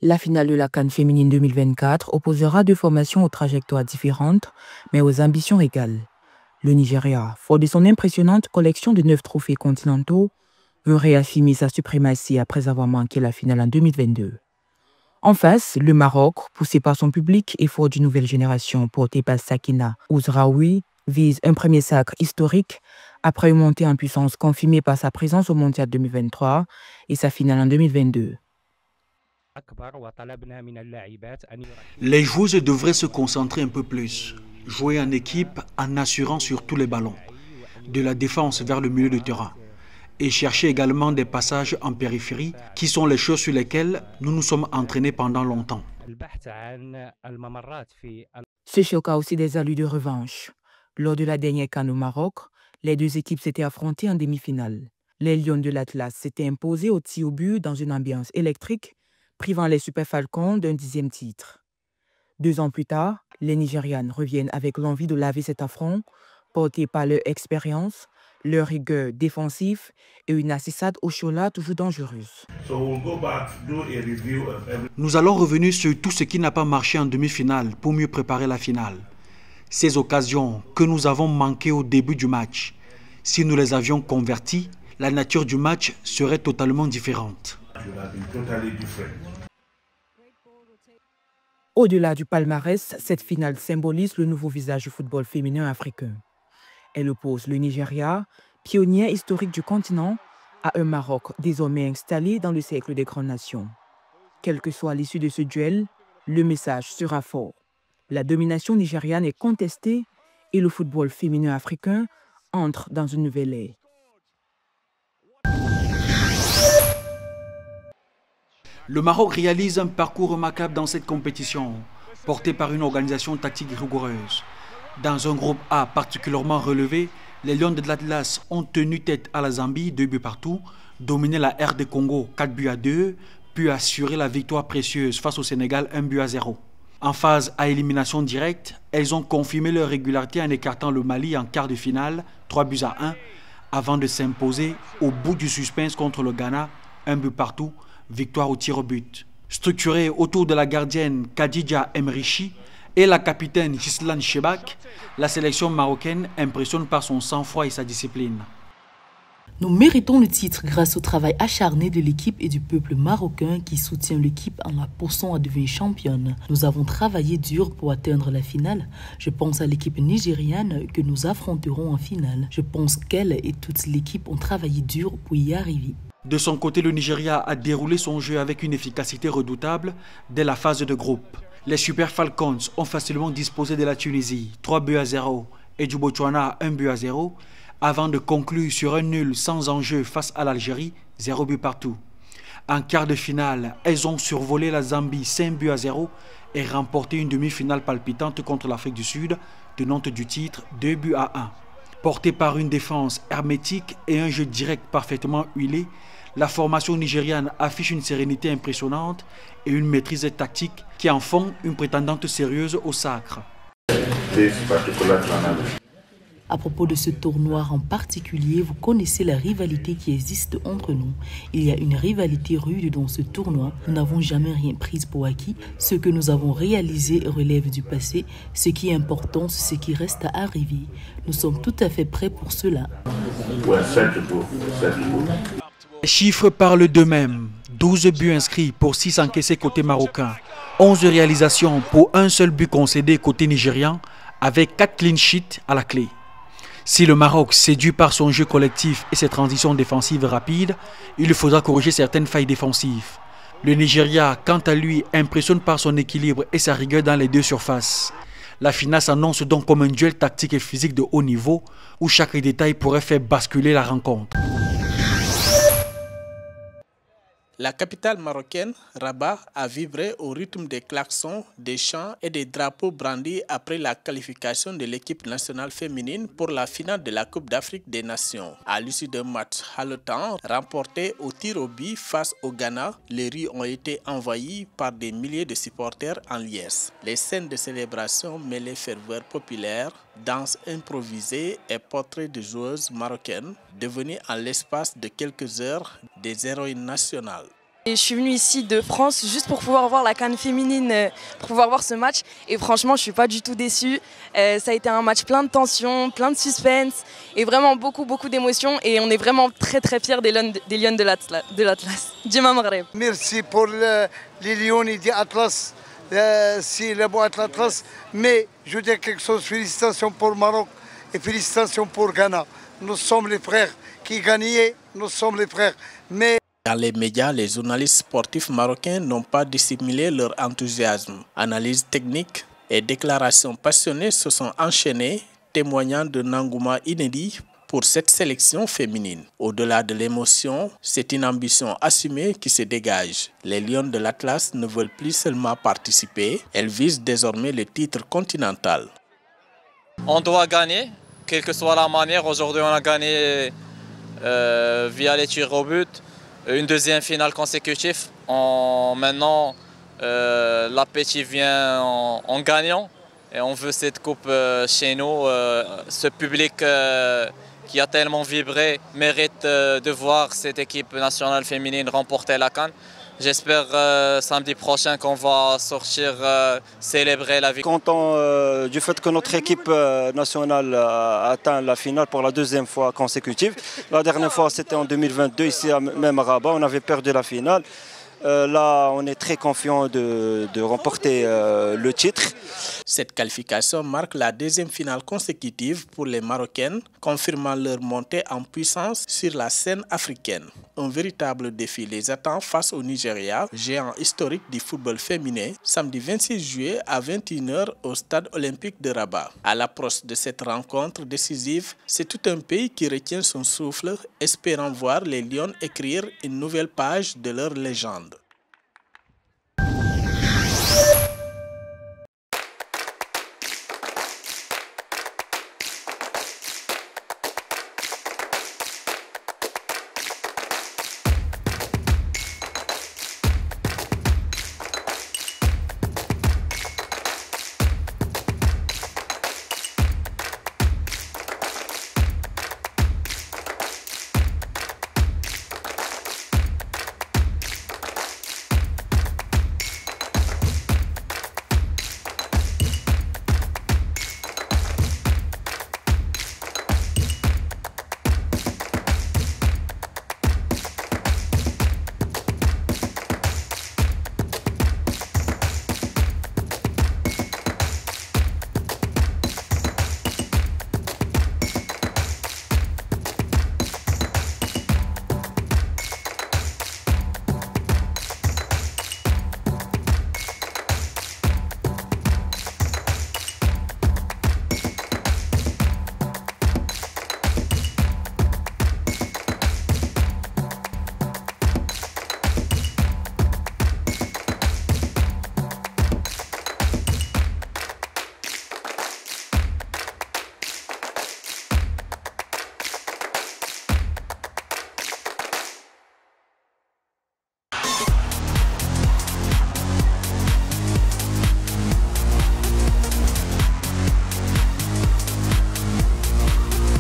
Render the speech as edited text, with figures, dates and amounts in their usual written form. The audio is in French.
La finale de la CAN féminine 2024 opposera deux formations aux trajectoires différentes, mais aux ambitions égales. Le Nigeria, fort de son impressionnante collection de 9 trophées continentaux, veut réaffirmer sa suprématie après avoir manqué la finale en 2022. En face, le Maroc, poussé par son public et fort d'une nouvelle génération portée par Sakina Ouzraoui, vise un premier sacre historique après une montée en puissance confirmée par sa présence au Mondial 2023 et sa finale en 2022. Les joueuses devraient se concentrer un peu plus, jouer en équipe en assurant sur tous les ballons, de la défense vers le milieu de terrain, et chercher également des passages en périphérie qui sont les choses sur lesquelles nous nous sommes entraînés pendant longtemps. Ce choc a aussi des allures de revanche. Lors de la dernière CAN au Maroc, les deux équipes s'étaient affrontées en demi-finale. Les Lions de l'Atlas s'étaient imposés au tir au but dans une ambiance électrique, privant les Super Falcons d'un 10e titre. 2 ans plus tard, les Nigérianes reviennent avec l'envie de laver cet affront, portés par leur expérience, leur rigueur défensive et une Assissade Oshola toujours dangereuse. Nous allons revenir sur tout ce qui n'a pas marché en demi-finale pour mieux préparer la finale. Ces occasions que nous avons manquées au début du match, si nous les avions converties, la nature du match serait totalement différente. Au-delà du palmarès, cette finale symbolise le nouveau visage du football féminin africain. Elle oppose le Nigeria, pionnier historique du continent, à un Maroc désormais installé dans le cercle des grandes nations. Quelle que soit l'issue de ce duel, le message sera fort. La domination nigériane est contestée et le football féminin africain entre dans une nouvelle ère. Le Maroc réalise un parcours remarquable dans cette compétition, porté par une organisation tactique rigoureuse. Dans un groupe A particulièrement relevé, les Lions de l'Atlas ont tenu tête à la Zambie 2 buts partout, dominé la RD Congo 4 buts à 2, puis assurer la victoire précieuse face au Sénégal 1 but à 0. En phase à élimination directe, elles ont confirmé leur régularité en écartant le Mali en quart de finale 3 buts à 1, avant de s'imposer au bout du suspense contre le Ghana 1 but partout, victoire au tir au but. Structurée autour de la gardienne Khadija Emrichi et la capitaine Gislan Chebak, la sélection marocaine impressionne par son sang-froid et sa discipline. Nous méritons le titre grâce au travail acharné de l'équipe et du peuple marocain qui soutient l'équipe en la poussant à devenir championne. Nous avons travaillé dur pour atteindre la finale. Je pense à l'équipe nigériane que nous affronterons en finale. Je pense qu'elle et toute l'équipe ont travaillé dur pour y arriver. De son côté, le Nigeria a déroulé son jeu avec une efficacité redoutable dès la phase de groupe. Les Super Falcons ont facilement disposé de la Tunisie 3 buts à 0 et du Botswana 1 but à 0 avant de conclure sur un nul sans enjeu face à l'Algérie 0 but partout. En quart de finale, elles ont survolé la Zambie 5 buts à 0 et remporté une demi-finale palpitante contre l'Afrique du Sud, tenante du titre 2 buts à 1. Portée par une défense hermétique et un jeu direct parfaitement huilé, la formation nigériane affiche une sérénité impressionnante et une maîtrise tactique qui en font une prétendante sérieuse au sacre. À propos de ce tournoi en particulier, vous connaissez la rivalité qui existe entre nous. Il y a une rivalité rude dans ce tournoi. Nous n'avons jamais rien pris pour acquis. Ce que nous avons réalisé relève du passé. Ce qui est important, c'est ce qui reste à arriver. Nous sommes tout à fait prêts pour cela. Les chiffres parlent d'eux-mêmes. 12 buts inscrits pour 6 encaissés côté marocain. 11 réalisations pour un seul but concédé côté nigérian, avec 4 clean sheets à la clé. Si le Maroc séduit par son jeu collectif et ses transitions défensives rapides, il faudra corriger certaines failles défensives. Le Nigeria, quant à lui, impressionne par son équilibre et sa rigueur dans les deux surfaces. La finale s'annonce donc comme un duel tactique et physique de haut niveau, où chaque détail pourrait faire basculer la rencontre. La capitale marocaine, Rabat, a vibré au rythme des klaxons, des chants et des drapeaux brandis après la qualification de l'équipe nationale féminine pour la finale de la Coupe d'Afrique des Nations. À l'issue d'un match haletant remporté au tir au but face au Ghana, les rues ont été envahies par des milliers de supporters en liesse. Les scènes de célébration mêlaient ferveur populaire, danse improvisée et portraits de joueuses marocaines, devenues en l'espace de quelques heures des héroïnes nationales. Et je suis venue ici de France juste pour pouvoir voir la CAN féminine, pour pouvoir voir ce match. Et franchement, je ne suis pas du tout déçue. Ça a été un match plein de tension, plein de suspense et vraiment beaucoup d'émotions. Et on est vraiment très fiers des Lions de l'Atlas. Djima Maghreb. Merci pour les Lions de l'Atlas. C'est le beau Atlas. Mais je dis quelque chose, félicitations pour le Maroc et félicitations pour Ghana. Nous sommes les frères qui gagnaient, nous sommes les frères. Mais dans les médias, les journalistes sportifs marocains n'ont pas dissimulé leur enthousiasme. Analyses techniques et déclarations passionnées se sont enchaînées, témoignant d'un engouement inédit pour cette sélection féminine. Au-delà de l'émotion, c'est une ambition assumée qui se dégage. Les Lions de l'Atlas ne veulent plus seulement participer, elles visent désormais le titre continental. On doit gagner, quelle que soit la manière. Aujourd'hui, on a gagné via les tirs au but. Une deuxième finale consécutive. Maintenant, l'appétit vient en gagnant et on veut cette coupe chez nous. Ce public qui a tellement vibré mérite de voir cette équipe nationale féminine remporter la CAN. J'espère samedi prochain qu'on va sortir célébrer la victoire. Content du fait que notre équipe nationale a atteint la finale pour la deuxième fois consécutive. La dernière fois c'était en 2022 ici même à Rabat, on avait perdu la finale. Là, on est très confiant de remporter le titre. Cette qualification marque la deuxième finale consécutive pour les Marocaines, confirmant leur montée en puissance sur la scène africaine. Un véritable défi les attend face au Nigeria, géant historique du football féminin, samedi 26 juillet à 21h au stade olympique de Rabat. À l'approche de cette rencontre décisive, c'est tout un pays qui retient son souffle, espérant voir les Lions écrire une nouvelle page de leur légende.